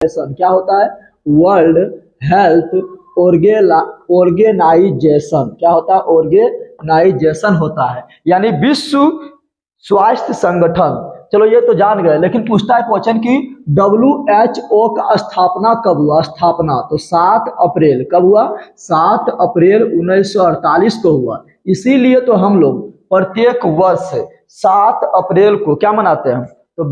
क्या होता है? World Health Organization. क्या होता है? ऑर्गेनाइजेशन होता है, यानी विश्व स्वास्थ्य संगठन। चलो ये तो जान गए, लेकिन पूछता है क्वेश्चन की WHO का स्थापना कब हुआ? स्थापना तो 7 अप्रैल कब हुआ? 7 अप्रैल 1948 को हुआ। इसीलिए तो हम लोग प्रत्येक वर्ष 7 अप्रैल को क्या मनाते हैं? तो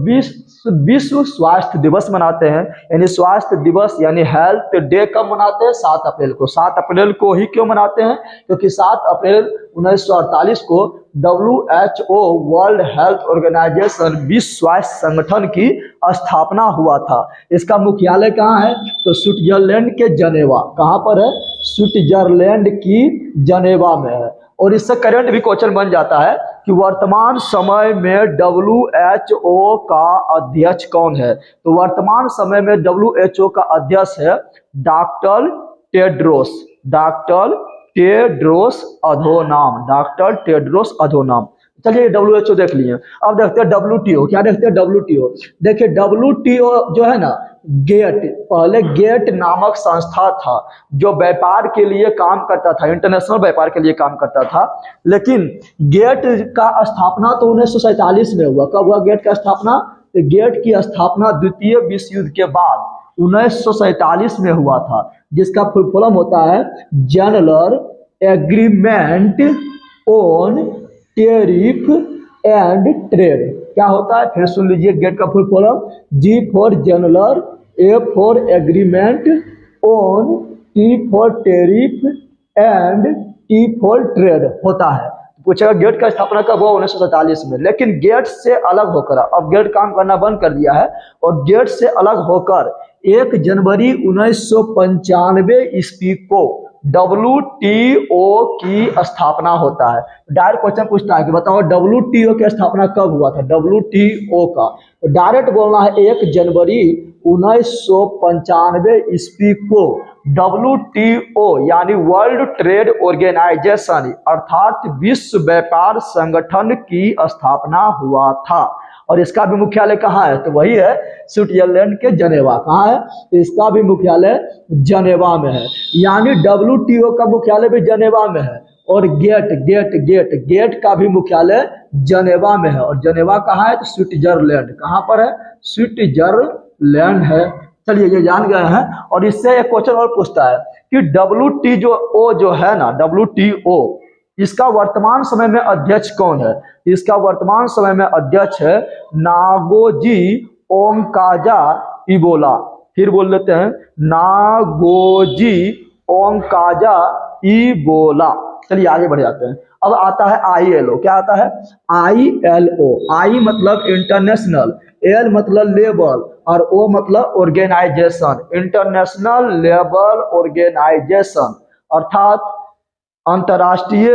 विश्व स्वास्थ्य दिवस मनाते हैं। यानी स्वास्थ्य दिवस यानी हेल्थ डे कब मनाते हैं? 7 अप्रैल को। 7 अप्रैल को ही क्यों मनाते हैं? क्योंकि 7 अप्रैल 1948 को WHO वर्ल्ड हेल्थ ऑर्गेनाइजेशन विश्व स्वास्थ्य संगठन की स्थापना हुआ था। इसका मुख्यालय कहाँ है? तो स्विट्जरलैंड के जनेवा। कहाँ पर है? स्विट्जरलैंड की जनेवा में है। और इससे करंट भी क्वेश्चन बन जाता है कि वर्तमान समय में WHO का अध्यक्ष कौन है? तो वर्तमान समय में WHO का अध्यक्ष है doctor Tedros. Doctor Tedros Adhanom. Doctor Tedros Adhanom. चलिए WHO देख लिए। अब देखते हैं WTO। क्या देखते हैं? WTO देखिए, WTO जो है ना, गेट, पहले गेट नामक संस्था था जो व्यापार के लिए काम करता था, इंटरनेशनल व्यापार के लिए काम करता था। लेकिन गेट का स्थापना तो 1947 में हुआ। कब हुआ गेट का स्थापना? तो गेट की स्थापना द्वितीय विश्व युद्ध के बाद 1947 में हुआ था, जिसका फुल फॉर्म होता है general agreement on tariff and trade. क्या होता है? फिर सुन लीजिए गेट का full form. G for general, A for agreement, on, T for tariff and T for trade होता है। पूछेगा गेट का स्थापना कब हुआ? 1947 में। लेकिन गेट से अलग होकर अब गेट काम करना बंद कर दिया है, और गेट से अलग होकर 1 जनवरी 1995 ईस्वी को WTO की स्थापना होता है। डायरेक्ट क्वेश्चन पूछता है कि बताओ WTO की स्थापना कब हुआ था? WTO का तो डायरेक्ट बोलना है 1 जनवरी 1995 ईस्वी को WTO यानी वर्ल्ड ट्रेड ऑर्गेनाइजेशन अर्थात विश्व व्यापार संगठन की स्थापना हुआ था। और इसका भी मुख्यालय कहाँ है? तो वही है स्विट्जरलैंड के जनेवा। कहाँ है? तो इसका भी मुख्यालय जनेवा में है। यानी WTO का मुख्यालय भी जनेवा में है, और गेट का भी मुख्यालय जनेवा में है। और जनेवा कहाँ है? तो स्विट्जरलैंड। कहाँ पर है? स्विट्जरलैंड है। चलिए ये जान गए हैं। और इससे एक क्वेश्चन और पूछता है कि WTO जो है ना, WTO इसका वर्तमान समय में अध्यक्ष कौन है? इसका वर्तमान समय में अध्यक्ष है नागोजी ओंकाजा इबोला। फिर बोल लेते हैं नागोजी ओंकाजा इबोला। चलिए आगे बढ़ जाते हैं। अब आता है ILO। क्या आता है? ILO। I मतलब इंटरनेशनल, L मतलब लेबर, और O मतलब ऑर्गेनाइजेशन। इंटरनेशनल लेबर ऑर्गेनाइजेशन अर्थात अंतर्राष्ट्रीय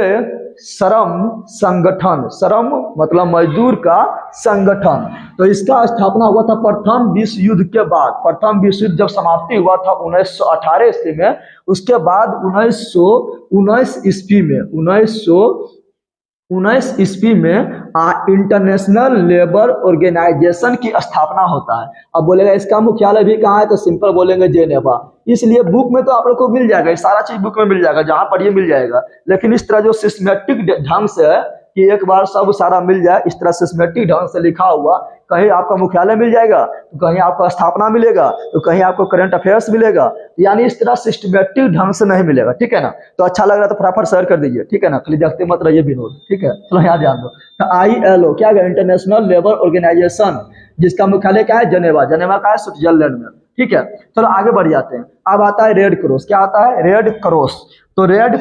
श्रम संगठन। श्रम मतलब मजदूर का संगठन। तो इसका स्थापना हुआ था प्रथम विश्व युद्ध के बाद। प्रथम विश्व युद्ध जब समाप्ति हुआ था 1918 ईस्वी में, उसके बाद 1919 ईस्वी में इंटरनेशनल लेबर ऑर्गेनाइजेशन की स्थापना होता है। अब बोलेगा इसका मुख्यालय भी कहाँ है? तो सिंपल बोलेंगे जेनेवा। इसलिए बुक में तो आप लोग को मिल जाएगा, ये सारा चीज बुक में मिल जाएगा, जहां पढ़िए मिल जाएगा। लेकिन इस तरह जो सिस्टमेटिक ढंग से है कि एक बार सब सारा मिल जाए, इस तरह सिस्टमेटिक ढंग से लिखा हुआ, कहीं आपका मुख्यालय मिल जाएगा, तो कहीं आपका स्थापना मिलेगा, तो कहीं आपको करंट अफेयर्स मिलेगा। यानी इस तरह सिस्टमेटिक ढंग से नहीं मिलेगा। ठीक है ना? तो अच्छा लग रहा है तो फटाफट शेयर कर दीजिए। ठीक है ना? खाली देखते मत रहिए विनोद। ठीक है, चलो यहाँ ध्यान दो। तो ILO क्या है? इंटरनेशनल लेबर ऑर्गेनाइजेशन, जिसका मुख्यालय क्या है? जनेवा। जनेवा का है? स्विट्जरलैंड में। ठीक है, चलो आगे बढ़ जाते हैं। अब आता है रेड क्रॉस। क्या आता है? Red cross. तो रेड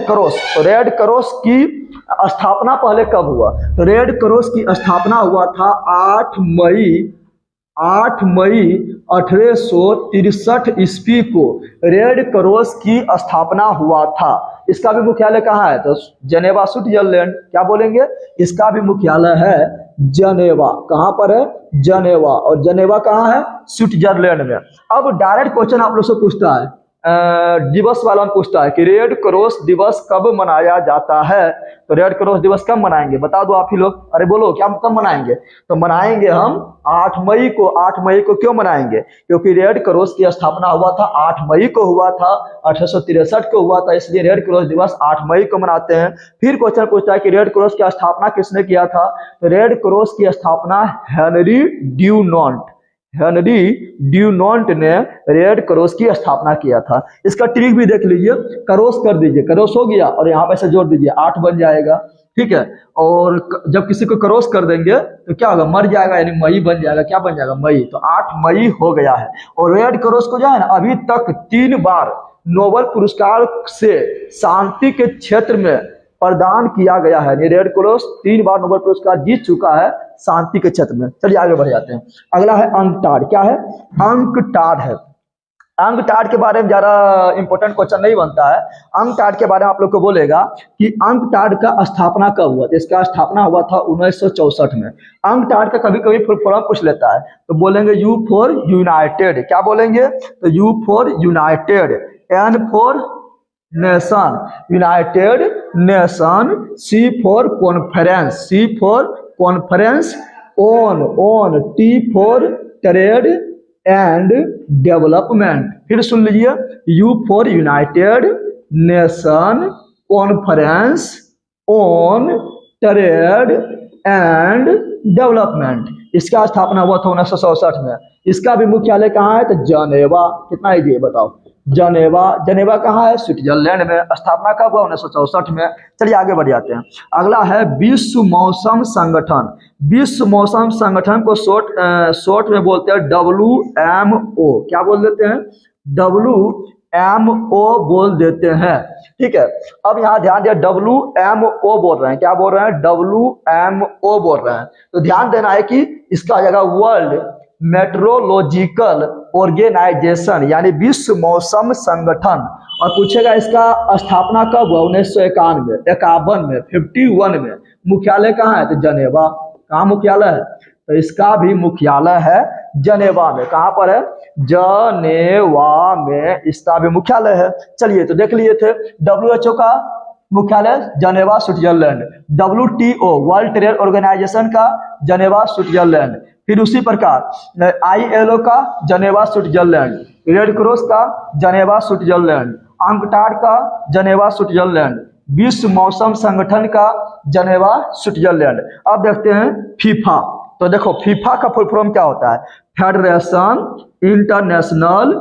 क्रॉस की स्थापना पहले कब हुआ? तो रेड क्रॉस की स्थापना हुआ था 8 मई 1863 ईस्वी को रेड क्रॉस की स्थापना हुआ था। इसका भी मुख्यालय कहाँ है? तो जनेवा, स्विट्जरलैंड। क्या बोलेंगे? इसका भी मुख्यालय है जनेवा। कहाँ पर है? जनेवा। और जनेवा कहाँ है? स्विट्जरलैंड में। अब डायरेक्ट क्वेश्चन आप लोग से पूछता है दिवस वाला पूछता है कि रेड क्रॉस दिवस कब मनाया जाता है। तो रेड क्रॉस दिवस कब मनाएंगे बता दो आप ही लोग, अरे बोलो क्या कब मनाएंगे। तो मनाएंगे हम 8 मई को। 8 मई को क्यों मनाएंगे, क्योंकि रेड क्रॉस की स्थापना हुआ था 8 मई को हुआ था, 1863 को हुआ था, इसलिए रेड क्रॉस दिवस 8 मई को मनाते हैं। फिर क्वेश्चन पूछता है कि रेड क्रॉस की स्थापना किसने किया था। तो रेड क्रॉस की स्थापना हेनरी ड्यूनॉन्ट ने रेड क्रॉस की स्थापना किया था। इसका ट्रिक भी देख लीजिए, क्रॉस कर दीजिए, क्रॉस हो गया और यहाँ पे से जोड़ दीजिए 8 बन जाएगा, ठीक है। और जब किसी को क्रॉस कर देंगे तो क्या होगा, मर जाएगा, यानी मई बन जाएगा, क्या बन जाएगा, मई। तो 8 मई हो गया है। और रेड क्रॉस को जो है ना अभी तक 3 बार नोबेल पुरस्कार से शांति के क्षेत्र में प्रदान किया गया है। रेड क्रॉस 3 बार नोबेल पुरस्कार जीत चुका है शांति के क्षेत्र में। चलिए आगे बढ़ जाते हैं। अगला है अंकटाड। क्या है, अंकटाड है। अंकटाड के बारे में ज्यादा इंपॉर्टेंट क्वेश्चन नहीं बनता है। अंकटाड के बारे में आप लोग को बोलेगा कि अंकटाड का स्थापना कब हुआ। तो इसका स्थापना हुआ था 1964 में। अंकटाड का कभी कभी फुल फॉर्म पूछ लेता है, तो बोलेंगे यू फॉर यूनाइटेड। क्या बोलेंगे, तो U for United, N for Nation, United Nation, C for Conference, C for Conference, on, T for Trade and Development. फिर सुन लीजिए, U for United Nation, Conference, on, Trade and Development. इसका स्थापना हुआ था 1967 में। इसका भी मुख्यालय कहाँ है, तो जनेवा। कितना इजी है बताओ, जनेवा कहाँ है, स्विट्जरलैंड में। स्थापना कब हुआ, 1964 में। चलिए आगे बढ़ जाते हैं। अगला है विश्व मौसम संगठन। विश्व मौसम संगठन को शॉर्ट में बोलते हैं WMO। क्या बोल देते हैं, WMO बोल देते हैं, ठीक है। अब यहाँ ध्यान दिया, WMO बोल रहे हैं, क्या बोल रहे हैं, WMO बोल रहे हैं। तो ध्यान देना है कि इसका जगह वर्ल्ड मेट्रोलॉजिकल ऑर्गेनाइजेशन यानी विश्व मौसम संगठन। और पूछेगा इसका स्थापना कब हुआ, 1951 में, 51 में। मुख्यालय कहाँ है, तो जनेवा। कहाँ मुख्यालय है, तो इसका भी मुख्यालय है जनेवा में। कहाँ पर है, जनेवा में इसका भी मुख्यालय है। चलिए तो देख लिए थे। WHO का मुख्यालय Geneva Switzerland, WTO world trade organization का जनेवा स्विट्जरलैंड। फिर उसी प्रकार ILO का जनेवा स्विट्जरलैंड, रेड क्रॉस का जनेवा स्विट्जरलैंड, अंकटाड का जनेवा स्विट्जरलैंड, विश्व मौसम संगठन का जनेवा स्विट्जरलैंड। अब देखते हैं फीफा। तो देखो फीफा का फुल फॉर्म क्या होता है, federation international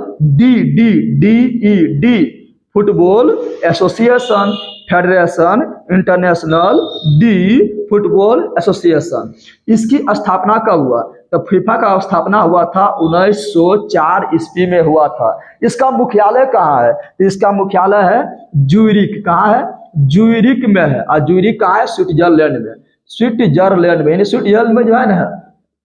D football association, federation international D football association. इसकी स्थापना कब हुआ, तो फीफा का स्थापना हुआ था 1904 ईस्वी में हुआ था। इसका मुख्यालय कहाँ है, इसका मुख्यालय है ज्यूरिख। कहाँ है, ज्यूरिख में है। और ज्यूरिख कहाँ है, स्विट्जरलैंड में। स्विट्जरलैंड में, यानी स्विट्जरलैंड में जो है ना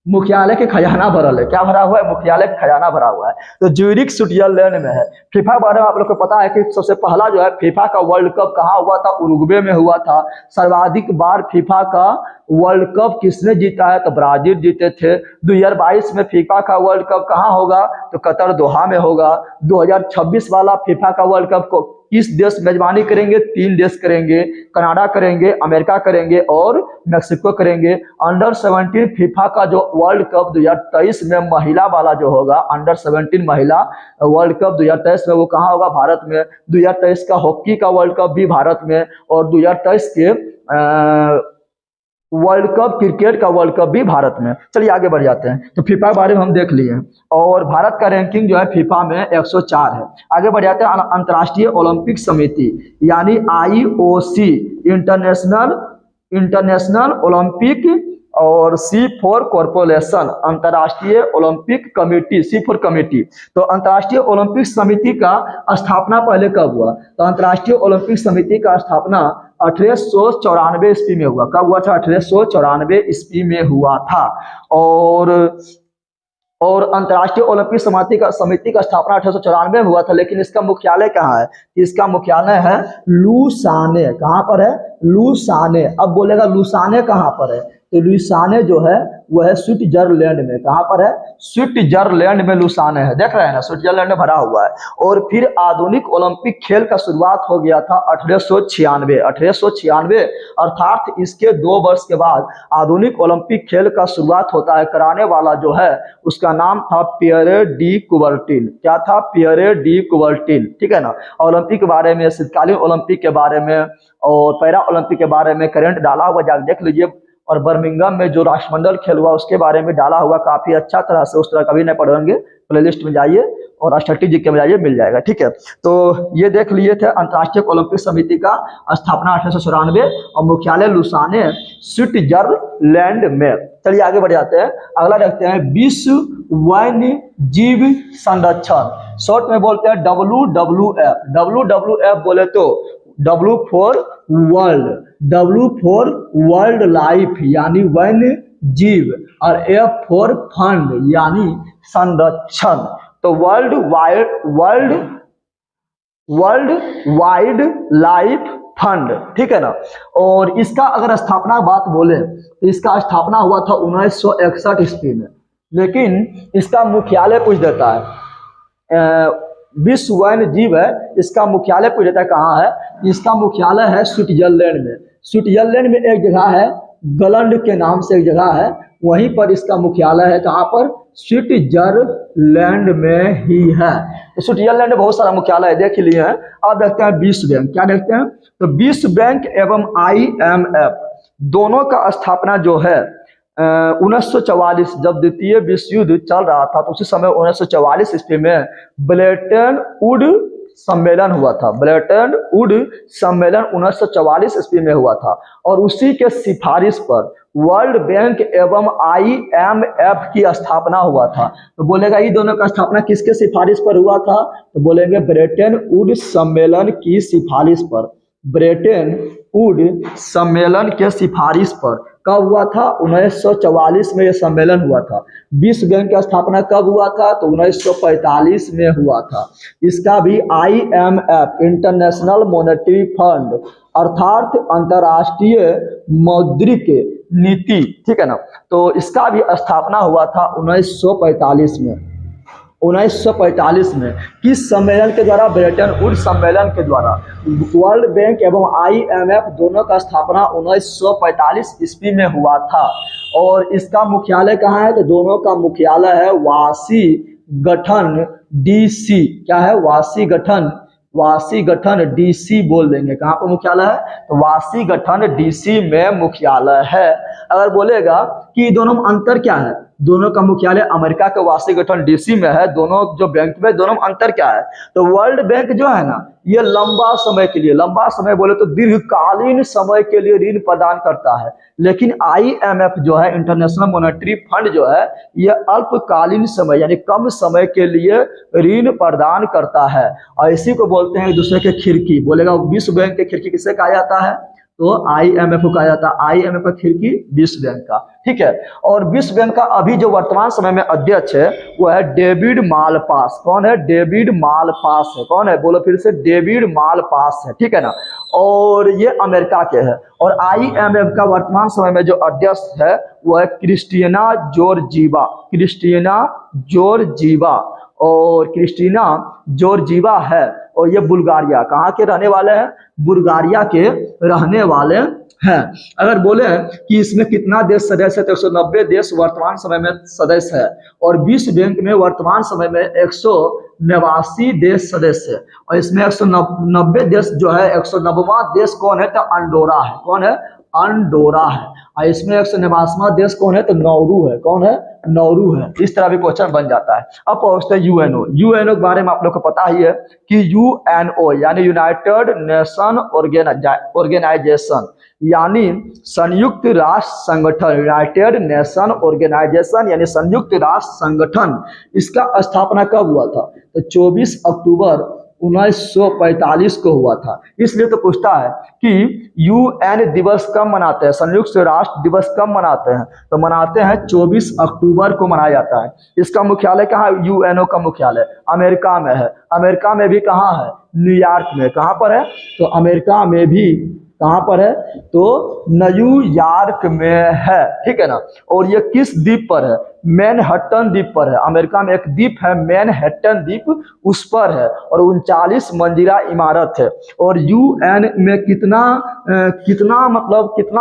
मुख्यालय के खजाना भरल है। क्या भरा हुआ है, मुख्यालय का खजाना भरा हुआ है। तो ज्यूरिख स्विट्जरलैंड में है। फीफा बारे में आप लोग को पता है कि सबसे पहला जो है फीफा का वर्ल्ड कप कहाँ हुआ था, उरुग्वे में हुआ था। सर्वाधिक बार फीफा का वर्ल्ड कप किसने जीता है, तो ब्राजील जीते थे। 2022 में फीफा का वर्ल्ड कप कहाँ होगा, तो कतर दोहा में होगा। 2026 वाला फीफा का वर्ल्ड कप को किस देश मेजबानी करेंगे, 3 देश करेंगे, कनाडा करेंगे, अमेरिका करेंगे और मेक्सिको करेंगे। अंडर 17 फीफा का जो वर्ल्ड कप 2023 में महिला वाला जो होगा, अंडर 17 महिला वर्ल्ड कप 2023 में, वो कहाँ होगा, भारत में। 2023 का हॉकी का वर्ल्ड कप भी भारत में, और 2023 के वर्ल्ड कप क्रिकेट का वर्ल्ड कप भी भारत में। चलिए आगे बढ़ जाते हैं। तो फीफा के बारे में हम देख लिए, और भारत का रैंकिंग जो है फीफा में 104 है। आगे बढ़ जाते हैं। अंतर्राष्ट्रीय ओलंपिक समिति यानी IOC, इंटरनेशनल ओलंपिक, और C फॉर कॉर्पोरेशन, अंतर्राष्ट्रीय Olympic committee, C for committee. तो अंतर्राष्ट्रीय ओलंपिक समिति का स्थापना पहले कब हुआ, तो अंतर्राष्ट्रीय ओलंपिक समिति का स्थापना 1894 ईस्वी में हुआ। कब हुआ था, 1894 ईस्वी में हुआ था। और अंतर्राष्ट्रीय ओलंपिक समिति का स्थापना 1894 में हुआ था। लेकिन इसका मुख्यालय कहाँ है, इसका मुख्यालय है लुसाने। कहाँ पर है, लुसाने। अब बोलेगा लुसाने कहाँ पर है, तो लुसाने जो है वह है स्विट्जरलैंड में। कहाँ पर है? स्विट्जरलैंड में लुसाने है, देख रहे हैं ना, स्विट्जरलैंड में भरा हुआ है। और फिर आधुनिक ओलंपिक खेल का शुरुआत हो गया था 1896 अर्थात इसके 2 वर्ष के बाद आधुनिक ओलंपिक खेल का शुरुआत होता है। कराने वाला जो है उसका नाम था पियरे डी कुबर्टिन। क्या था? पियरे डी कुबर्टिन, ठीक है ना। ओलंपिक के बारे में, शीतकालीन ओलंपिक के बारे में और पैरा ओलंपिक के बारे में करंट डाला हुआ, जाकर देख लीजिए। और बर्मिंघम में जो राष्ट्रमंडल खेल हुआ उसके बारे में डाला हुआ, काफी अच्छा तरह से, उस तरह कभी नहीं पढ़ेंगे, प्लेलिस्ट में जाइए और स्टैटिक जीके में जाइए, मिल जाएगा, ठीक है। तो ये देख लिए थे अंतर्राष्ट्रीय ओलंपिक समिति का स्थापना 1894 और मुख्यालय लुसाने स्विट्जरलैंड में। चलिए आगे बढ़ जाते हैं, अगला देखते हैं विश्व वन्य जीव संरक्षण, शॉर्ट में बोलते हैं WWF। WWF बोले तो W for world, W for world life यानी वन्य जीव, और F फॉर फंड यानी संरक्षण। तो वर्ल्ड वाइड लाइफ फंड, ठीक है ना। और इसका अगर स्थापना बात बोले तो इसका स्थापना हुआ था 1961 ईस्वी में, लेकिन इसका मुख्यालय पूछ देता है, विश्व वन्य जीव है, इसका मुख्यालय पूछ देता है कहाँ है? इसका मुख्यालय है स्विट्जरलैंड में। स्विट्जरलैंड में एक जगह है गलंड के नाम से, एक जगह है, वहीं पर इसका मुख्यालय है। कहाँ पर? स्विट्जरलैंड में ही है। तो स्विट्जरलैंड में बहुत सारा मुख्यालय है, देख लिए हैं। अब देखते हैं विश्व बैंक, क्या देखते हैं? तो विश्व बैंक एवं IMF दोनों का स्थापना जो है 1944, जब द्वितीय विश्व युद्ध चल रहा था तो उसी समय 1944 ईस्वी में ब्रेटन वुड सम्मेलन हुआ था। ब्रेटन वुड सम्मेलन 1944 ईस्वी में हुआ था और उसी के सिफारिश पर वर्ल्ड बैंक एवं IMF की स्थापना हुआ था। तो बोलेगा ये दोनों का स्थापना किसके सिफारिश पर हुआ था? तो बोलेंगे ब्रेटन वुड सम्मेलन की सिफारिश पर। ब्रेटन वुड सम्मेलन के सिफारिश पर कब हुआ था? 1944 में यह सम्मेलन हुआ था। विश्व बैंक की स्थापना कब हुआ था? तो 1945 में हुआ था। इसका भी IMF इंटरनेशनल मॉनेटरी फंड अर्थात अंतर्राष्ट्रीय मौद्रिक नीति, ठीक है ना। तो इसका भी स्थापना हुआ था 1945 में। 1945 में किस सम्मेलन के द्वारा? ब्रेटन वुड सम्मेलन के द्वारा। वर्ल्ड बैंक एवं IMF दोनों का स्थापना 1945 ईस्वी में हुआ था। और इसका मुख्यालय कहाँ है? तो दोनों का मुख्यालय है वाशिंगटन DC। क्या है? वाशिंगटन DC बोल देंगे। कहाँ पर मुख्यालय है? तो वाशिंगटन DC में मुख्यालय है। अगर बोलेगा कि दोनों में अंतर क्या है? दोनों का मुख्यालय अमेरिका के वाशिंगटन DC में है। दोनों जो बैंक में, दोनों में अंतर क्या है? तो वर्ल्ड बैंक जो है ना, ये लंबा समय के लिए, लंबा समय बोले तो दीर्घकालीन समय के लिए ऋण प्रदान करता है, लेकिन IMF जो है इंटरनेशनल मॉनेटरी फंड जो है, ये अल्पकालीन समय यानी कम समय के लिए ऋण प्रदान करता है। और इसी को बोलते हैं एक दूसरे के खिड़की। बोलेगा विश्व बैंक के खिड़की किसे कहा जाता है? तो IMF को कहा जाता है। IMF का खिड़की विश्व बैंक का, ठीक है। और विश्व बैंक का अभी जो वर्तमान समय में अध्यक्ष है वो है डेविड मालपास। कौन है? डेविड मालपास है। कौन है? बोलो फिर से, डेविड मालपास है, ठीक है ना। और ये अमेरिका के हैं। और IMF का वर्तमान समय में जो अध्यक्ष है वो है क्रिस्टिना जॉर्जीवा। और क्रिस्टिना जॉर्जीवा है और ये बुल्गारिया, कहाँ के रहने वाले हैं? बुल्गारिया के रहने वाले हैं। अगर बोले कि इसमें कितना देश सदस्य है तो 190 देश वर्तमान समय में सदस्य है। और विश्व बैंक में वर्तमान समय में 189 देश सदस्य है। और इसमें 190 देश जो है, 190वां देश कौन है? तो अंडोरा है। कौन है? अंडोरा है। और इसमें 189वां देश कौन है? तो नौरू है। कौन है? नौरू है। इस तरह भी क्वेश्चन बन जाता है। अब पहुंचते हैं UNO। UNO के बारे में आप लोग को पता ही है कि UNO यानी यूनाइटेड नेशन ऑर्गेनाइजेशन यानी संयुक्त राष्ट्र संगठन। यूनाइटेड नेशन ऑर्गेनाइजेशन यानी संयुक्त राष्ट्र संगठन, इसका स्थापना कब हुआ था? तो 24 अक्टूबर 1945 को हुआ था। इसलिए तो पूछता है कि UN दिवस कब मनाते हैं, संयुक्त राष्ट्र दिवस कब मनाते हैं? तो मनाते हैं 24 अक्टूबर को मनाया जाता है। इसका मुख्यालय कहाँ है? UNO का मुख्यालय अमेरिका में है। अमेरिका में भी कहाँ है? न्यूयॉर्क में। कहाँ पर है? तो अमेरिका में भी कहाँ पर है? तो न्यूयॉर्क में है, ठीक है ना। और ये किस द्वीप पर है? मैनहट्टन द्वीप पर है। अमेरिका में एक द्वीप है मैनहट्टन द्वीप, उस पर है, और 39 मंजिला इमारत है। और यूएन में कितना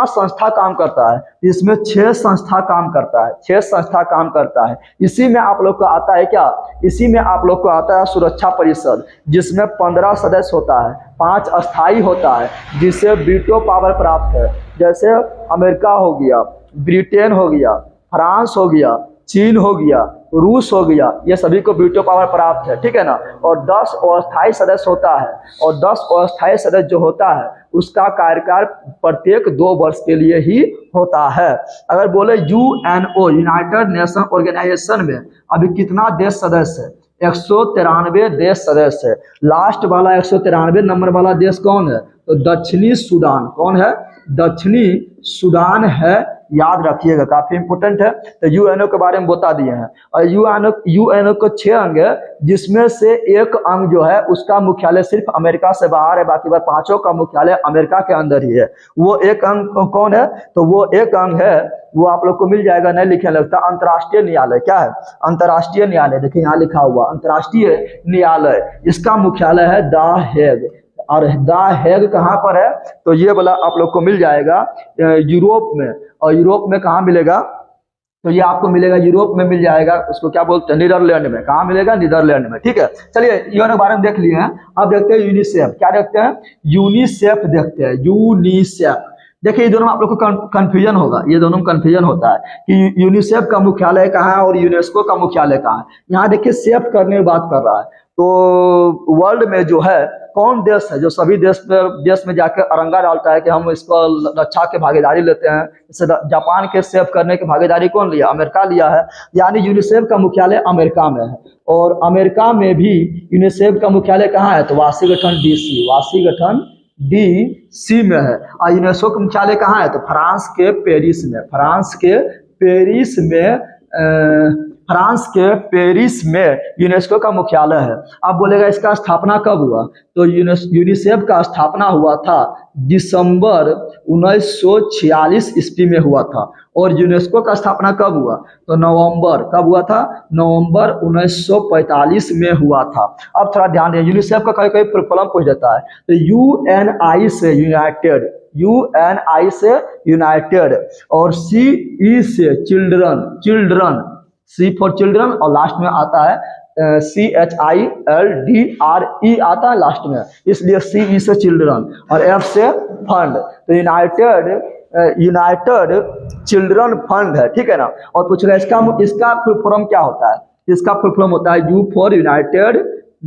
संस्था काम करता है? इसमें 6 संस्था काम करता है, 6 संस्था काम करता है। इसी में आप लोग को आता है क्या? इसी में आप लोग को आता है सुरक्षा परिषद, जिसमें 15 सदस्य होता है, 5 अस्थाई होता है, जिससे वीटो पावर प्राप्त है। जैसे अमेरिका हो गया, ब्रिटेन हो गया, फ्रांस हो गया, चीन हो गया, रूस हो गया, ये सभी को वीटो पावर प्राप्त है, ठीक है ना। और 10 अस्थायी सदस्य होता है, और 10 अस्थायी सदस्य जो होता है उसका कार्यकाल प्रत्येक 2 वर्ष के लिए ही होता है। अगर बोले यूएनओ, यूनाइटेड नेशन ऑर्गेनाइजेशन में अभी कितना देश सदस्य है? 193 देश सदस्य है। लास्ट वाला 193 नंबर वाला देश कौन है? तो दक्षिणी सूडान। कौन है? दक्षिणी सूडान है, याद रखिएगा, काफी इंपोर्टेंट है। तो यूएनओ के बारे में बता दिए हैं। और यूएनओ को 6 अंग है, जिसमें से एक अंग जो है उसका मुख्यालय सिर्फ अमेरिका से बाहर है, बाकी बार 5 का मुख्यालय अमेरिका के अंदर ही है। वो एक अंग कौन है? तो वो एक अंग है, वो आप लोग को मिल जाएगा, नहीं लिखने लगता, अंतर्राष्ट्रीय न्यायालय। क्या है? अंतर्राष्ट्रीय न्यायालय। देखिए यहाँ लिखा हुआ अंतर्राष्ट्रीय न्यायालय, इसका मुख्यालय है द हेग। और द हेग कहाँ पर है? तो ये वाला आप लोग को मिल जाएगा यूरोप में। और यूरोप में कहाँ मिलेगा? तो ये आपको मिलेगा यूरोप में मिल जाएगा, उसको क्या बोलते हैं? नीदरलैंड में। कहाँ मिलेगा? नीदरलैंड में, ठीक है। चलिए यूएन के बारे में देख लिए हैं, अब देखते हैं यूनिसेफ। क्या देखते हैं? यूनिसेफ देखते हैं, यूनिसेफ। देखिए ये दोनों आप लोग को कंफ्यूजन होगा, ये दोनों में कंफ्यूजन होता है कि यूनिसेफ का मुख्यालय कहाँ है और यूनेस्को का मुख्यालय कहाँ है। यहाँ देखिए सेफ करने की बात कर रहा है। तो वर्ल्ड में जो है कौन देश है जो सभी देश में जाकर अरंगा डालता है कि हम इसको रक्षा के भागीदारी लेते हैं? जैसे जापान के सेफ करने की भागीदारी कौन लिया? अमेरिका लिया है। यानी यूनिसेफ का मुख्यालय अमेरिका में है। और अमेरिका में भी यूनिसेफ का मुख्यालय कहाँ है? तो वाशिंगटन डीसी, वाशिंगटन डीसी में है। और यूनेस्को का मुख्यालय कहाँ है? तो फ्रांस के पेरिस में, फ्रांस के पेरिस में यूनेस्को का मुख्यालय है। अब बोलेगा इसका स्थापना कब हुआ? तो यूनिसेफ का स्थापना हुआ था दिसंबर 1946 ईस्वी में हुआ था। और यूनेस्को का स्थापना कब हुआ? तो कब हुआ था? नवंबर 1945 में हुआ था। अब थोड़ा ध्यान दें, यूनिसेफ का कहीं कहीं प्रॉब्लम पूछ जाता है। तो यूएनआई से यूनाइटेड, यूएनआई से यूनाइटेड, और सीई से चिल्ड्रन, सी फॉर चिल्ड्रन, और लास्ट में आता है CHILDRE आता है लास्ट में, इसलिए CE से चिल्ड्रन और F से फंड। तो यूनाइटेड चिल्ड्रन फंड है, ठीक है ना। और पूछ रहे इसका फुल फॉर्म क्या होता है? इसका फुल फॉर्म होता है U for United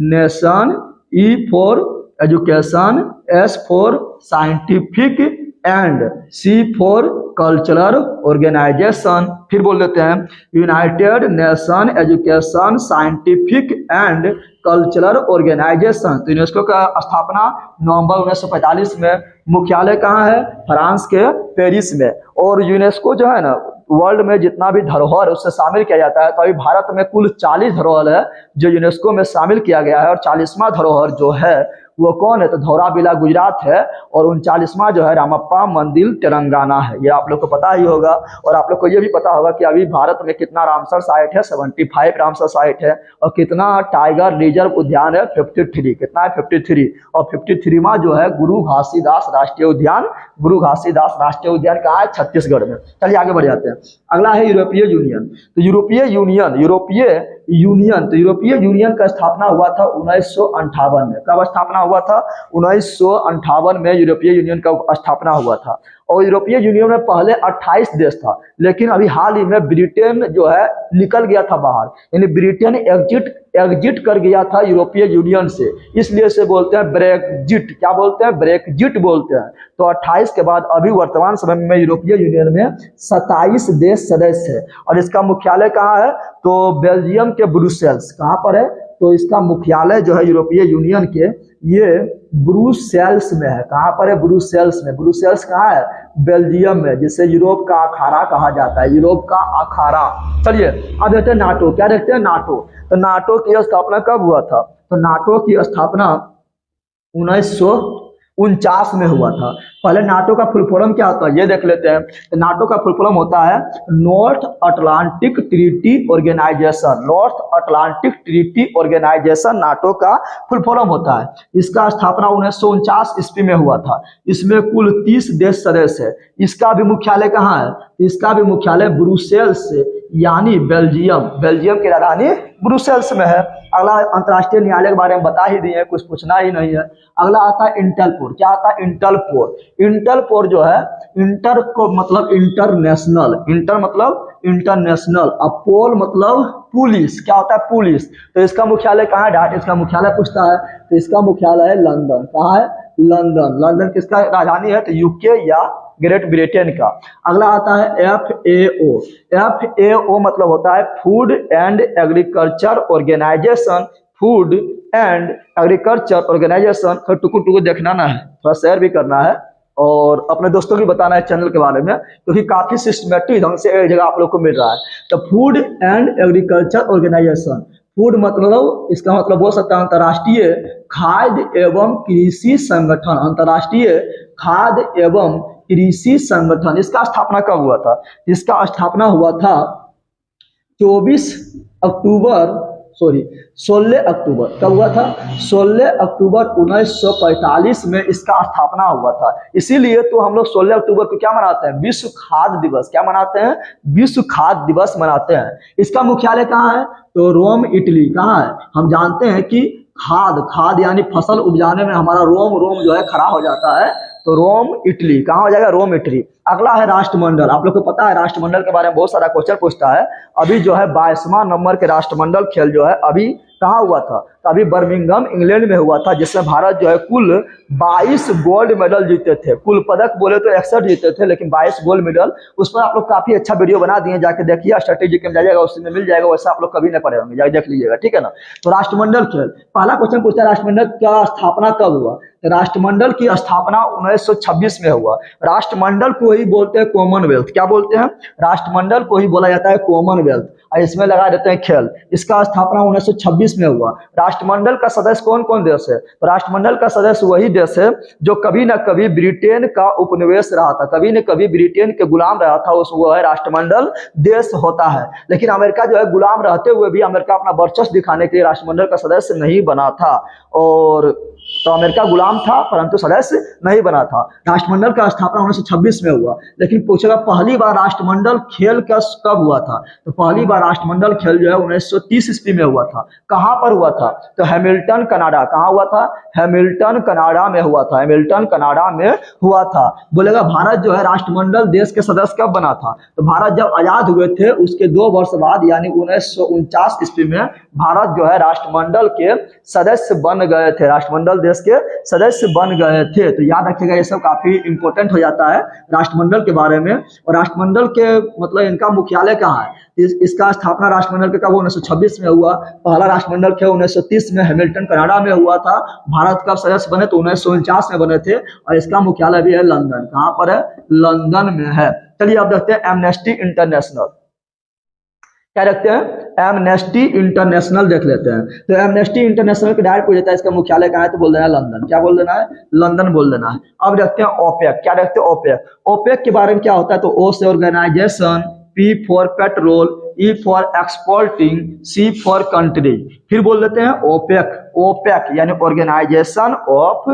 Nation, E for Education, S for Scientific and C for Cultural Organization. फिर बोल देते हैं United Nation Education Scientific and Cultural Organization. तो यूनेस्को का स्थापना नवंबर 1945 में। मुख्यालय कहाँ है? फ्रांस के पेरिस में। और यूनेस्को जो है ना, वर्ल्ड में जितना भी धरोहर उससे शामिल किया जाता है। तो अभी भारत में कुल 40 धरोहर है जो यूनेस्को में शामिल किया गया है। और 40वां धरोहर जो है वो कौन है? तो धौलावीरा गुजरात है। और 39वां जो है रामप्पा मंदिर तेलंगाना है। ये आप लोग को पता ही होगा। और आप लोग को ये भी पता होगा कि अभी भारत में कितना रामसर साइट है? 75 रामसर साइट है। और कितना टाइगर रिजर्व उद्यान है? 53। कितना है? 53। और 53वां जो है गुरु घासीदास राष्ट्रीय उद्यान, गुरु घासीदास राष्ट्रीय उद्यान कहाँ है? छत्तीसगढ़ में। चलिए आगे बढ़ जाते हैं। अगला है यूरोपीय यूनियन। तो यूरोपीय यूनियन का स्थापना हुआ था 1958 में। कब स्थापना हुआ था? 1958 में यूरोपीय यूनियन का स्थापना हुआ था। और यूरोपीय यूनियन में पहले 28 देश था, लेकिन अभी हाल ही में ब्रिटेन जो है निकल गया था बाहर। यानी ब्रिटेन एग्जिट कर गया था यूरोपीय यूनियन से, इसलिए इसे बोलते हैं ब्रेक्जिट। क्या बोलते हैं? ब्रेक्जिट बोलते हैं। तो 28 के बाद अभी वर्तमान समय में यूरोपीय यूनियन में 27 देश सदस्य है। और इसका मुख्यालय कहाँ है? तो बेल्जियम के ब्रुसेल्स। कहाँ पर है? तो इसका मुख्यालय जो है यूरोपीय यूनियन के, ये ब्रुसेल्स में है। कहाँ पर है? ब्रुसेल्स में। ब्रुसेल्स कहाँ है? बेल्जियम में, जिसे यूरोप का अखाड़ा कहा जाता है, यूरोप का अखाड़ा। चलिए अब देखते हैं नाटो। क्या देखते हैं? नाटो। तो नाटो की स्थापना कब हुआ था? तो नाटो की स्थापना 1949 में हुआ था। पहले नाटो का फुल फॉर्म क्या होता है ये देख लेते हैं। तो नाटो का फुल फॉर्म होता है North Atlantic Treaty Organization. North Atlantic Treaty Organization NATO का फुल फॉर्म होता है। इसका स्थापना 1949 ईस्वी में हुआ था। इसमें कुल 30 देश सदस्य है। इसका भी मुख्यालय कहाँ है? इसका भी मुख्यालय ब्रुसेल्स यानी बेल्जियम, बेल्जियम की राजधानी ब्रुसेल्स में है। अगला अंतर्राष्ट्रीय न्यायालय के बारे में बता ही दिए, कुछ पूछना ही नहीं है। अगला आता है इंटरपोल। क्या आता है? इंटरपोल। इंटरपोल जो है, इंटर को मतलब इंटरनेशनल, इंटर मतलब इंटरनेशनल, अब पोल मतलब पुलिस। क्या होता है? पुलिस। तो इसका मुख्यालय कहाँ है? डाट इसका मुख्यालय पूछता है, तो इसका मुख्यालय है लंदन। कहाँ है? लंदन। लंदन किसका राजधानी है? तो यूके या ग्रेट ब्रिटेन का। अगला आता है FAO। FAO मतलब होता है Food and Agriculture Organization. Food and Agriculture Organization. टुकु टुकु देखना ना है, थोड़ा शेयर भी करना है और अपने दोस्तों को बताना है चैनल के बारे में, क्योंकि काफी सिस्टमेटिक ढंग से एक जगह आप लोग को मिल रहा है। तो Food and Agriculture Organization. Food मतलब इसका मतलब हो सकता है अंतर्राष्ट्रीय खाद्य एवं कृषि संगठन। अंतर्राष्ट्रीय खाद्य एवं कृषि संगठन। इसका स्थापना कब हुआ था? इसका स्थापना हुआ था 16 अक्टूबर। कब हुआ था? 16 अक्टूबर 1945 में इसका स्थापना हुआ था। इसीलिए तो हम लोग 16 अक्टूबर को क्या मनाते हैं? विश्व खाद्य दिवस। क्या मनाते हैं? विश्व खाद्य दिवस मनाते हैं। इसका मुख्यालय कहाँ है? तो रोम, इटली। कहाँ है? हम जानते हैं कि खाद यानी फसल उपजाने में हमारा रोम जो है खड़ा हो जाता है, तो रोम, इटली। कहाँ हो जाएगा? रोम, इटली। अगला है राष्ट्रमंडल। आप लोग को पता है राष्ट्रमंडल के बारे में बहुत सारा क्वेश्चन पूछता है। अभी जो है 22वां नंबर के राष्ट्रमंडल खेल जो है अभी कहाँ हुआ था? तो अभी बर्मिंघम इंग्लैंड में हुआ था, जिसमें भारत जो है कुल 22 गोल्ड मेडल जीते थे। कुल पदक बोले तो 61 जीते थे, लेकिन 22 गोल्ड मेडल। उस पर आप लोग काफी अच्छा वीडियो बना दिए, जाके देखिए, स्ट्रेटेजी में जाइएगा, उसमें मिल जाएगा। वैसा आप लोग कभी नहीं पढ़े होंगे, जाके देख लीजिएगा, ठीक है ना। तो राष्ट्रमंडल खेल, पहला क्वेश्चन पूछता है राष्ट्रमंडल का स्थापना कब हुआ? राष्ट्रमंडल की स्थापना 1926 में हुआ। राष्ट्रमंडल को ही बोलते हैं कॉमनवेल्थ। क्या बोलते हैं? राष्ट्रमंडल को ही बोला जाता है कॉमनवेल्थ। और इसमें लगा देते हैं खेल। इसका स्थापना 1926 में हुआ। राष्ट्रमंडल का सदस्य कौन कौन देश है? तो राष्ट्रमंडल का सदस्य वही देश है जो कभी न कभी ब्रिटेन का उपनिवेश रहा था, कभी न कभी ब्रिटेन के गुलाम रहा था, उस वो है राष्ट्रमंडल देश होता है। लेकिन अमेरिका जो है गुलाम रहते हुए भी अमेरिका अपना वर्चस्व दिखाने के लिए राष्ट्रमंडल का सदस्य नहीं बना था। और तो अमेरिका गुलाम था परंतु सदस्य नहीं बना था। राष्ट्रमंडल का स्थापना 1926 में हुआ। लेकिन पूछेगा पहली बार राष्ट्रमंडल खेल कब हुआ था? तो पहली बार राष्ट्रमंडल खेल जो है 1930 ईस्वी में हुआ था। कहां पर हुआ था? तो हैमिल्टन, कनाडा। कहां हुआ था? हैमिल्टन, कनाडा में हुआ था। हैमिल्टन, कनाडा में हुआ था। बोलेगा भारत जो है राष्ट्रमंडल देश के सदस्य कब बना था? तो भारत जब आजाद हुए थे उसके 2 वर्ष बाद यानी 1949 ईस्वी में भारत जो है राष्ट्रमंडल के सदस्य बन गए थे। राष्ट्रमंडल देश के सदस्य बन गए थे। तो याद रखिएगा, ये सब काफी इंपॉर्टेंट हो जाता है राष्ट्रमंडल के बारे में। और राष्ट्रमंडल के मतलब इनका मुख्यालय कहाँ है? इसका स्थापना राष्ट्रमंडल के कब 1926 में हुआ। पहला राष्ट्रमंडल खेल 1930 में हैमिल्टन, कनाडा में हुआ था। भारत कब सदस्य बने? तो 1949 में बने थे। और इसका मुख्यालय भी है लंदन। कहाँ पर है? लंदन में है। चलिए आप देखते हैं एमनेस्टी इंटरनेशनल। क्या रखते हैं? एमनेस्टी इंटरनेशनल देख लेते हैं। तो एमनेस्टी इंटरनेशनल के डायरेक्ट पूछ जाता है इसका मुख्यालय कहाँ है? तो बोल देना है लंदन। क्या बोल देना है? लंदन बोल देना है। अब देखते हैं ओपेक। क्या देखते हैं? ओपेक। ओपेक के बारे में क्या होता है? तो ओ से organization, P for petrol, E for exporting, C for country. फिर बोल देते हैं ओपेक। ओपेक यानी organization of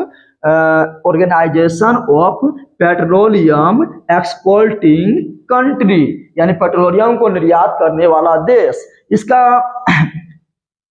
petroleum exporting country, यानी पेट्रोलियम को निर्यात करने वाला देश।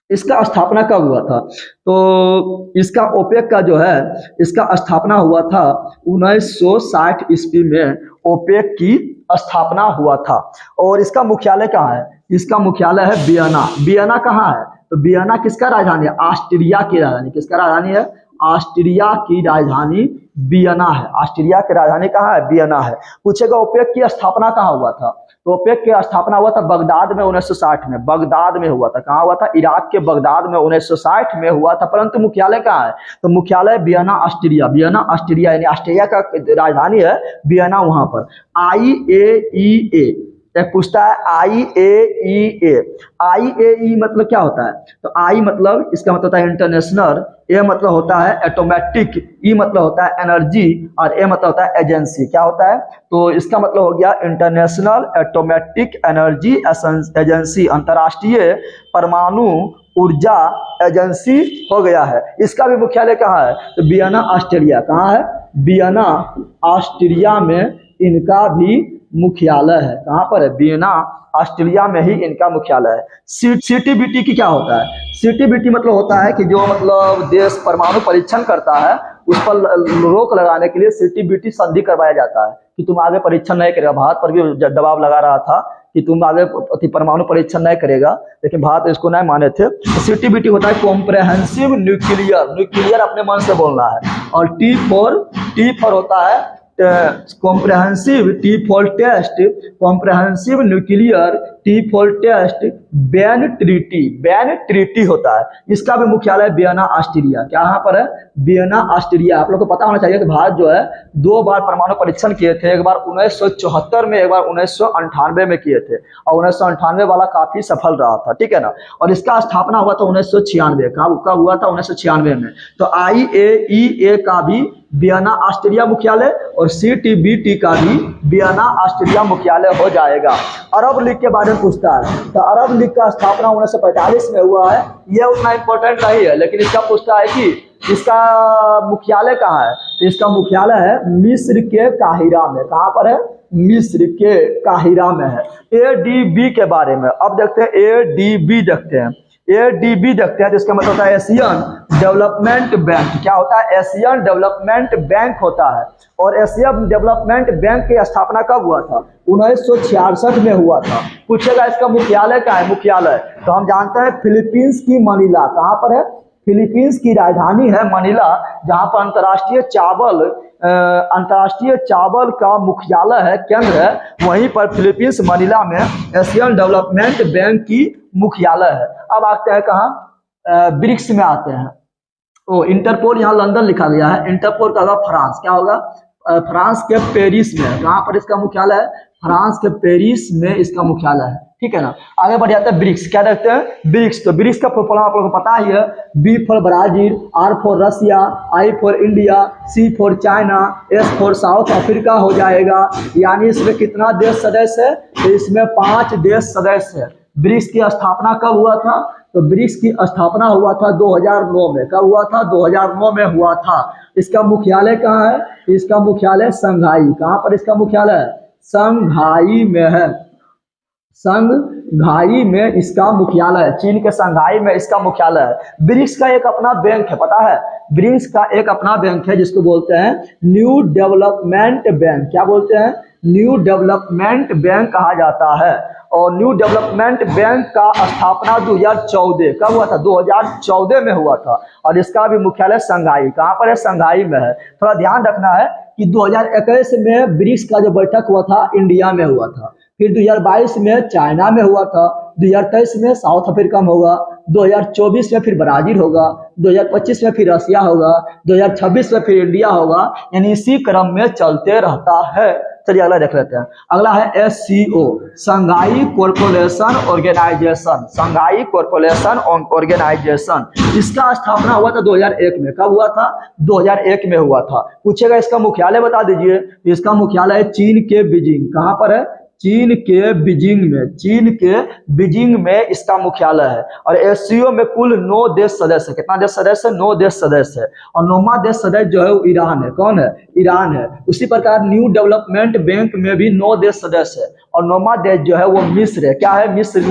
इसका स्थापना कब हुआ था? तो इसका ओपेक का जो है इसका स्थापना हुआ था 1960 ईस्वी में। ओपेक की स्थापना हुआ था। और इसका मुख्यालय कहाँ है? इसका मुख्यालय है वियना। वियना कहाँ है? तो वियना किसका राजधानी है? ऑस्ट्रिया की राजधानी। किसका राजधानी है? ऑस्ट्रिया की राजधानी वियना है। ऑस्ट्रिया की राजधानी कहाँ है? वियना है। पूछेगा ओपेक की स्थापना कहाँ हुआ था? तो ओपेक की स्थापना हुआ था बगदाद में 1960 में। बगदाद में हुआ था। कहाँ हुआ था? इराक के बगदाद में 1960 में हुआ था। परंतु मुख्यालय कहाँ है? तो मुख्यालय वियना, ऑस्ट्रिया। वियना, ऑस्ट्रिया यानी ऑस्ट्रिया का राजधानी है वियना। वहां पर IAEA एक पूछता है IAEA। IAE मतलब क्या होता है? तो आई मतलब इसका मतलब होता है इंटरनेशनल, ए मतलब होता है एटोमेटिक, ई मतलब होता है एनर्जी और ए मतलब होता है एजेंसी। क्या होता है? तो इसका मतलब हो गया इंटरनेशनल एटोमेटिक एनर्जी एजेंसी, अंतर्राष्ट्रीय परमाणु ऊर्जा एजेंसी हो गया है। इसका भी मुख्यालय कहाँ है? तो वियना ऑस्ट्रिया। कहाँ है? वियना ऑस्ट्रिया में इनका भी मुख्यालय है। कहाँ पर है? वियना ऑस्ट्रिया में ही इनका मुख्यालय है। CTBT की क्या होता है? CTBT मतलब होता है कि जो मतलब देश परमाणु परीक्षण करता है उस पर रोक लगाने के लिए CTBT संधि करवाया जाता है कि तुम आगे परीक्षण नहीं करेगा। भारत पर भी दबाव लगा रहा था कि तुम आगे परमाणु परीक्षण नहीं करेगा, लेकिन भारत इसको नहीं माने थे। तो CTBT होता है कॉम्प्रहेंसिव न्यूक्लियर, न्यूक्लियर अपने मन से बोलना है। और टी फॉर होता है comprehensive, T for test, comprehensive nuclear, T for test ban treaty, ban treaty होता है। इसका भी मुख्यालय वियना ऑस्ट्रिया। क्या पर है? Vienna Austria. आप लोग को पता होना चाहिए कि भारत जो है 2 बार परमाणु परीक्षण किए थे, एक बार 1974 में, एक बार 1998 में किए थे, और 1998 वाला काफी सफल रहा था, ठीक है ना। और इसका स्थापना हुआ था 1996। कब हुआ था? 1996 में। तो IAEA का भी वियना ऑस्ट्रिया मुख्यालय और CTBT का भी वियना ऑस्ट्रिया मुख्यालय हो जाएगा। अरब लीग के बारे में पूछता है, तो अरब लीग का स्थापना 1945 में हुआ है। यह उतना इंपॉर्टेंट नहीं है, लेकिन इसका पूछता है कि इसका मुख्यालय कहाँ है? तो इसका मुख्यालय है मिस्र के काहिरा में। कहाँ पर है? मिस्र के काहिरा में है। ADB के बारे में अब देखते हैं। ADB देखते हैं, ADB देखते हैं, तो इसका मतलब होता है एशियन डेवलपमेंट बैंक। क्या होता है? एशियन डेवलपमेंट बैंक होता है। और एशियन डेवलपमेंट बैंक की स्थापना कब हुआ था? 1966 में हुआ था। पूछेगा इसका मुख्यालय कहाँ है? मुख्यालय तो हम जानते हैं फिलीपींस की मनीला। कहाँ पर है? फिलीपींस की राजधानी है मनीला, जहाँ पर अंतर्राष्ट्रीय चावल का मुख्यालय है, केंद्र है। वहीं पर फिलीपींस मनीला में एशियन डेवलपमेंट बैंक की मुख्यालय है। अब आते हैं कहाँ? ब्रिक्स में आते हैं। इंटरपोल यहाँ लंदन लिखा गया है, इंटरपोल का होगा फ्रांस। क्या होगा? फ्रांस के पेरिस में। कहाँ पर इसका मुख्यालय है? फ्रांस के पेरिस में इसका मुख्यालय है, ठीक है ना। आगे बढ़ जाते हैं ब्रिक्स। क्या देखते हैं? ब्रिक्स। तो ब्रिक्स का फुल फॉर्म आप लोगों को पता ही है। B for Brazil, R for Russia, I for India, C for China, S for South Africa हो जाएगा। यानी इसमें कितना देश सदस्य है? तो इसमें 5 देश सदस्य है। ब्रिक्स की स्थापना कब हुआ था? तो ब्रिक्स की स्थापना हुआ था 2009 में। कब हुआ था? 2009 में हुआ था। इसका मुख्यालय कहाँ है? इसका मुख्यालय संघाई। कहाँ पर इसका मुख्यालय है? संघाई में है। संघाई में इसका मुख्यालय है। चीन के संघाई में इसका मुख्यालय है। ब्रिक्स का एक अपना बैंक है, पता है? ब्रिक्स का एक अपना बैंक है जिसको बोलते हैं न्यू डेवलपमेंट बैंक। क्या बोलते हैं? न्यू डेवलपमेंट बैंक कहा जाता है। और न्यू डेवलपमेंट बैंक का स्थापना 2014 कब हुआ था? 2014 में हुआ था। और इसका भी मुख्यालय संघाई। कहाँ पर है? संघाई में है। थोड़ा ध्यान रखना है कि 2021 में ब्रिक्स का जो बैठक हुआ था इंडिया में हुआ था, फिर 2022 में चाइना में हुआ था, 2023 में साउथ अफ्रीका में होगा, 2024 में फिर ब्राजील होगा, 2025 में फिर रसिया होगा, 2026 में फिर इंडिया होगा। यानी इसी क्रम में चलते रहता है। चलिए अगला देख लेते हैं। अगला है SCO, Shanghai corporation organization. Shanghai corporation organization, इसका स्थापना हुआ था 2001 में। कब हुआ था? 2001 में हुआ था। पूछेगा इसका मुख्यालय बता दीजिए। इसका मुख्यालय है चीन के बीजिंग। कहाँ पर है? चीन के बीजिंग में। चीन के बीजिंग में इसका मुख्यालय है। और SCO में कुल 9 देश सदस्य है। कितना देश सदस्य है? 9 देश सदस्य है। और 9वां देश सदस्य जो है वो ईरान है। कौन है? ईरान है। उसी प्रकार न्यू डेवलपमेंट बैंक में भी 9 देश सदस्य है। और 9वां देश जो है वो मिस्र है। क्या है? मिस्र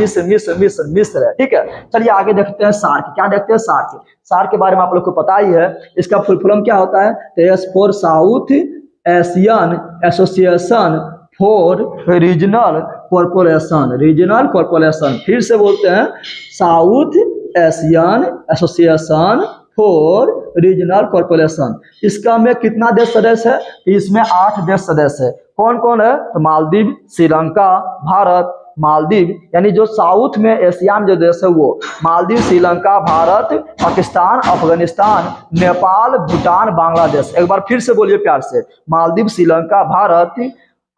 है, ठीक है। चलिए आगे देखते हैं सार्क। क्या देखते हैं? सार्क। सार्क के बारे में आप लोग को पता ही है। इसका फुल फॉर्म क्या होता है? तो S for south Asian association for regional corporation. Regional corporation, फिर से बोलते हैं south Asian association for regional corporation. इसका में कितना देश सदस्य है? इसमें 8 देश सदस्य है। कौन कौन है? तो मालदीव, श्रीलंका, भारत, मालदीव, यानी जो साउथ में एशिया में जो देश है वो मालदीव, श्रीलंका, भारत, पाकिस्तान, अफगानिस्तान, नेपाल, भूटान, बांग्लादेश। एक बार फिर से बोलिए प्यार से। मालदीव, श्रीलंका, भारत,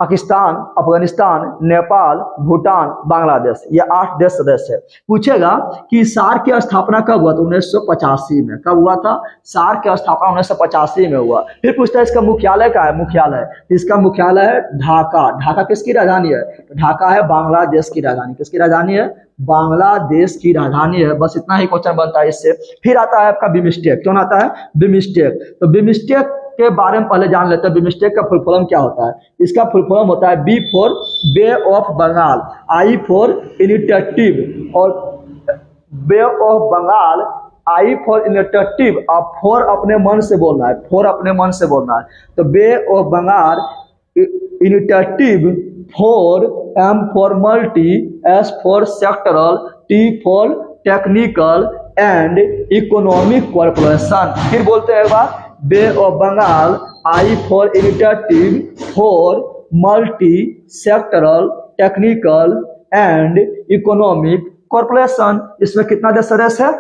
पाकिस्तान, अफगानिस्तान, नेपाल, भूटान, बांग्लादेश, ये 8 देश सदस्य है। पूछेगा कि सार्क की स्थापना कब हुआ? तो 1985 में। कब हुआ था? सार्क की स्थापना 1985 में हुआ। फिर पूछता है इसका मुख्यालय कहाँ है? मुख्यालय, इसका मुख्यालय है ढाका। ढाका किसकी राजधानी है? तो ढाका है बांग्लादेश की राजधानी। किसकी राजधानी है? बांग्लादेश की राजधानी है। बस इतना ही क्वेश्चन बनता है इससे। फिर आता है आपका बिमस्टेक। क्यों आता है? बिमस्टेक। तो बिमस्टेक के बारे में पहले जान लेते हैं। बिमस्टेक का फुल फॉर्म क्या होता है? इसका फुल फॉर्म होता है B for bay of Bengal, I for initiative, और bay of Bengal, I for initiative, और फॉर अपने मन से बोलना है, फॉर अपने मन से बोलना है। तो bay of Bengal initiative, for, M for multi, S for sectoral, T for technical and economic corporation. फिर बोलते हैं एक बार, bay of Bengal, I for initiative, for multi sectoral, technical and economic corporation. इसमें कितना देश सदस्य है?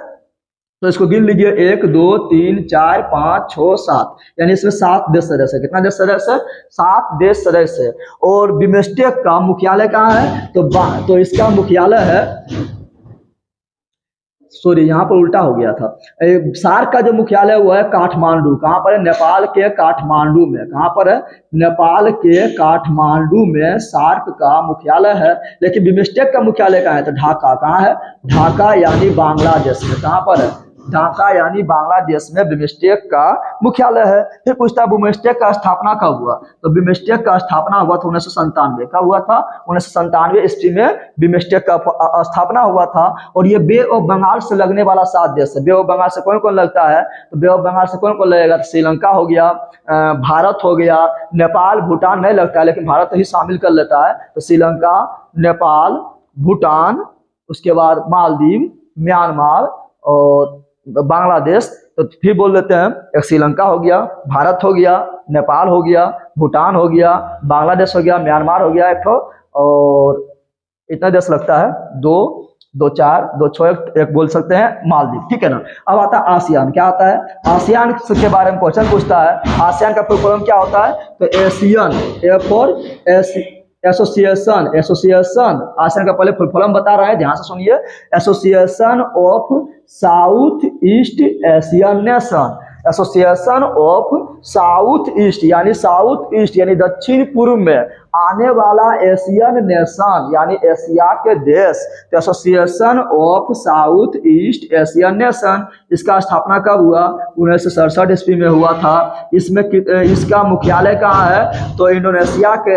तो इसको गिन लीजिए, 1 2 3 4 5 6 7, यानी इसमें 7 देश सदस्य है। कितना देश सदस्य है? 7 देश सदस्य है। और बिमस्टेक का मुख्यालय कहाँ है? तो इसका मुख्यालय है, सॉरी यहाँ पर उल्टा हो गया था। सार्क का जो मुख्यालय हुआ है काठमांडू। कहाँ पर है? नेपाल के काठमांडू में। कहाँ पर है? नेपाल के काठमांडू में सार्क का मुख्यालय है। लेकिन बिमस्टेक का मुख्यालय कहाँ है? तो ढाका। कहाँ है? ढाका यानी बांग्लादेश में। कहाँ पर है? ढाका यानी बांग्लादेश में बिमस्टेक का मुख्यालय है। फिर पूछता है बिमस्टेक का स्थापना कब हुआ? तो बिमस्टेक का स्थापना हुआ था 1997। कब हुआ था? 1997 ईस्वी में बिमस्टेक का स्थापना हुआ था। और ये बे ऑफ बंगाल से लगने वाला 7 देश है। बे ऑफ बंगाल से कौन कौन लगता है? तो बे ऑफ बंगाल से कौन कौन लगेगा? तो श्रीलंका हो गया, भारत हो गया, नेपाल, भूटान नहीं लगता है, लेकिन भारत ही शामिल कर लेता है। तो श्रीलंका, नेपाल, भूटान, उसके बाद मालदीव, म्यांमार और बांग्लादेश। तो फिर बोल देते हैं, एक श्रीलंका हो गया, भारत हो गया, नेपाल हो गया, भूटान हो गया, बांग्लादेश हो गया, म्यांमार हो गया एक तो, और इतना देश लगता है, 2 2 4 2 6 एक बोल सकते हैं मालदीव। ठीक है ना। अब आता है आसियान। क्या आता है? आसियान के बारे में क्वेश्चन पूछता है। आसियान का फुल फॉर्म क्या होता है? तो Asian, A for association, association. ASEAN का पहले फुल फॉर्म बता रहे हैं, ध्यान से सुनिए। Association of south east Asian nation, association of south east, यानी साउथ ईस्ट यानी दक्षिण पूर्व में आने वाला एशियन नेशन, यानी एशिया के देश। तो association of south east Asian nation, इसका स्थापना कब हुआ? 1967 ईस्वी में हुआ था। इसमें इसका मुख्यालय कहाँ है? तो इंडोनेशिया के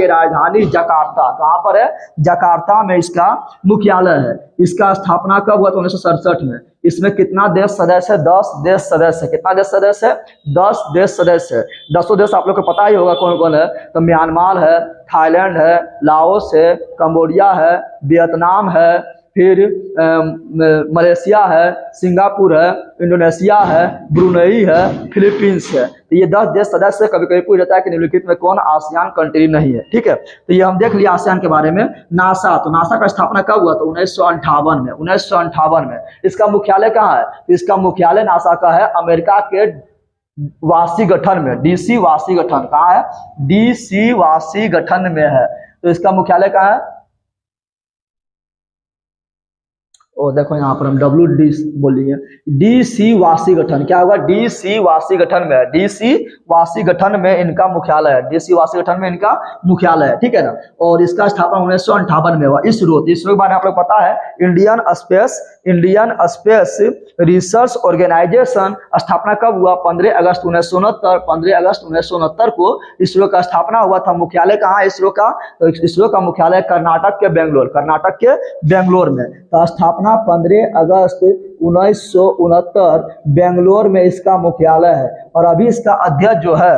राजधानी जकार्ता। कहाँ पर है? जकार्ता में इसका मुख्यालय है। इसका स्थापना कब हुआ? तो 1967 में। इसमें कितना देश सदस्य है? 10 देश सदस्य है। कितना देश सदस्य है? 10 देश सदस्य है। 10 देश आप लोग को पता ही होगा कौन कौन है। तो म्यांमार है, थाईलैंड है, लाओस है, कंबोडिया है, वियतनाम है, फिर मलेशिया है, सिंगापुर है, इंडोनेशिया है, ब्रुनेई है, फिलीपींस है। तो ये 10 देश सदस्य। कभी कभी पूछ जाता है कि निम्नलिखित में कौन आसियान कंट्री नहीं है। ठीक है, तो ये हम देख लिया आसियान के बारे में। नासा, तो नासा का स्थापना कब हुआ? तो 1958 में। 1958 में। इसका मुख्यालय कहाँ है? तो इसका मुख्यालय नासा का है अमेरिका के वाशिंगटन में, डीसी वाशिंगटन। कहाँ है? डीसी वाशिंगटन में है। तो इसका मुख्यालय कहाँ है? और देखो यहाँ पर हम WD बोलिए, डीसी वाशिंगटन। क्या होगा? डीसी वाशिंगटन में है। डीसी वाशिंगटन में इनका मुख्यालय है। डीसी वाशिंगटन में इनका मुख्यालय है। ठीक है ना। और इसका स्थापना 1958 में हुआ। इसरो के बारे में आप लोग पता है, इंडियन स्पेस रिसर्च ऑर्गेनाइजेशन। स्थापना कब हुआ? 15 अगस्त 1969। 15 अगस्त 1969 को इसरो का स्थापना हुआ था। मुख्यालय कहाँ है इसरो का? तो इसरो का मुख्यालय कर्नाटक के बेंगलोर में। तो स्थापना 15 अगस्त 1969 बेंगलोर में इसका मुख्यालय है। और अभी इसका अध्यक्ष जो है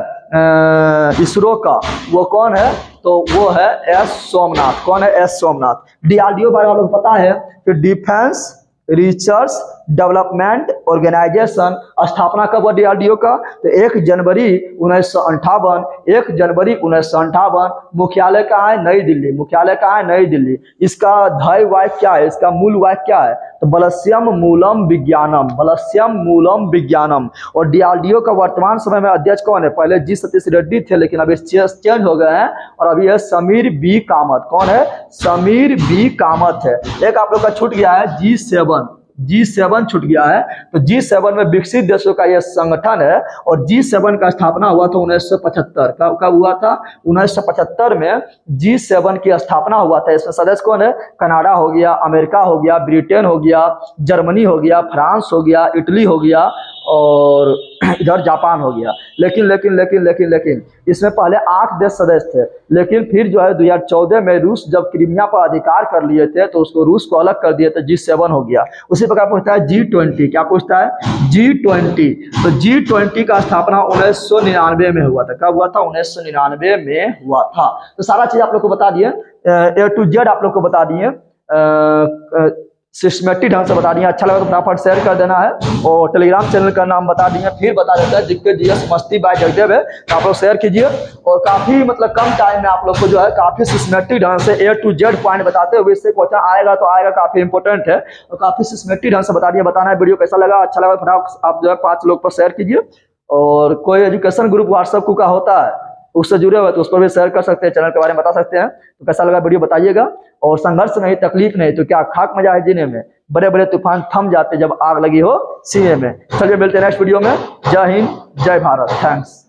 इसरो का, वो कौन है? तो वो है एस सोमनाथ। कौन है? एस सोमनाथ। DRDO बारे में आप लोग पता है कि डिफेंस रिसर्च डेवलपमेंट ऑर्गेनाइजेशन, स्थापना कब हुआ डीआरडीओ का? तो 1 जनवरी 1958, 1 जनवरी 1958। मुख्यालय कहाँ है? नई दिल्ली। मुख्यालय कहाँ है? नई दिल्ली। इसका ध्येय वाक्य क्या है? इसका मूल वाक्य क्या है? तो बलस्यम मूलम विज्ञानम, बलस्यम मूलम विज्ञानम। और डीआरडीओ का वर्तमान समय में अध्यक्ष कौन है? पहले जी सतीश रेड्डी थे, लेकिन अभी चेंज हो गए हैं और अभी है समीर बी कामत। कौन है? समीर बी कामत है। एक आप लोग का छूट गया है G7, G7 छूट गया है। तो G7 में विकसित देशों का यह संगठन है और G7 का स्थापना हुआ था 1975। कब हुआ था? 1975 में G7 की स्थापना हुआ था। इसमें सदस्य कौन है? कनाडा हो गया, अमेरिका हो गया, ब्रिटेन हो गया, जर्मनी हो गया, फ्रांस हो गया, इटली हो गया और इधर जापान हो गया। लेकिन इसमें पहले 8 देश सदस्य थे, लेकिन फिर जो है 2014 में रूस जब क्रीमिया पर अधिकार कर लिए थे तो उसको रूस को अलग कर दिए थे, G7 हो गया। उसी प्रकार पूछता है G20। क्या पूछता है? G20। तो G20 का स्थापना 1999 में हुआ था। कब हुआ था? 1999 में हुआ था। तो सारा चीज आप लोग को बता दिए, A to Z आप लोग को बता दिए, सिस्टमेटिक ढंग से बता दिए। अच्छा लगा तो फटाफट शेयर कर देना है और टेलीग्राम चैनल का नाम बता दिए, फिर बता देता है जिसके जीएस मस्ती बाय जगदेव है, तो आप लोग शेयर कीजिए। और काफी मतलब कम टाइम में आप लोग को जो है काफी सिस्टमेटिक ढंग से A to Z पॉइंट बताते हुए इससे क्वेश्चन आएगा तो आएगा, काफी इंपॉर्टेंट है और काफी सिस्टमेटिक ढंग से बता दिए। बताना है वीडियो कैसा लगा, अच्छा लगा फटाफट आप जो है 5 लोग पर शेयर कीजिए। और कोई एजुकेशन ग्रुप व्हाट्सएप का होता है उससे जुड़े हुए तो उस पर भी शेयर कर सकते हैं, चैनल के बारे में बता सकते हैं। तो कैसा लगा वीडियो बताइएगा। और संघर्ष नहीं, तकलीफ नहीं, तो क्या खाक मजा है जीने में। बड़े बड़े तूफान थम जाते जब आग लगी हो सीने में। चलिए मिलते हैं नेक्स्ट वीडियो में। जय हिंद, जय भारत, थैंक्स।